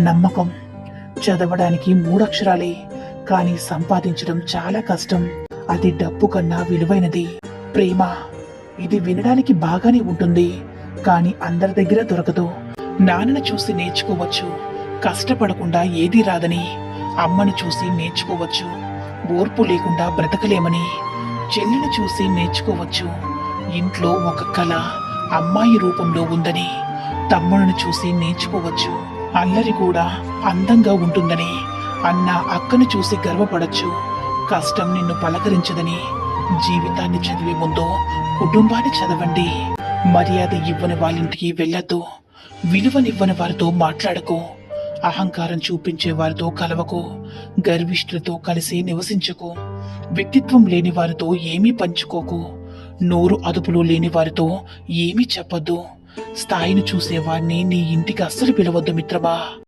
నమ్మకం చదవడానికి 3 అక్షరాలే, కానీ సంపాదించడం చాలా కష్టం. అది డబ్బు కన్నా విలువైనది. ప్రేమ, ఇది వినడానికి బాగానే ఉంటుంది, కానీ అందరి దగ్గర దొరకదు. నాన్నను చూసి నేర్చుకోవచ్చు, కష్టపడకుండా ఏదీ రాదని. అమ్మను చూసి నేర్చుకోవచ్చు, ఓర్పు లేకుండా బ్రతకలేమని. చెల్లిని చూసి నేర్చుకోవచ్చు, ఇంట్లో ఒక కళ అమ్మాయి రూపంలో ఉందని. తమ్ముడిని చూసి నేర్చుకోవచ్చు, అల్లరి కూడా అందంగా ఉంటుందని. అన్న అక్కను చూసి గర్వపడచ్చు, కష్టం నిన్ను పలకరించదని. జీవితాన్ని చదివే ముందు కుటుంబాన్ని చదవండి. మర్యాద ఇవ్వని వాళ్ళింటికి వెళ్ళొద్దు. విలువనివ్వని వారితో మాట్లాడకు. అహంకారం చూపించే వారితో కలవకు. గర్విష్ఠులతో కలిసి నివసించకు. వ్యక్తిత్వం లేని వారితో ఏమీ పంచుకోకు. నోరు అదుపులో లేని వారితో ఏమీ చెప్పొద్దు. స్థాయిని చూసేవారిని నీ ఇంటికి అస్సలు పిలవద్దు మిత్రమా.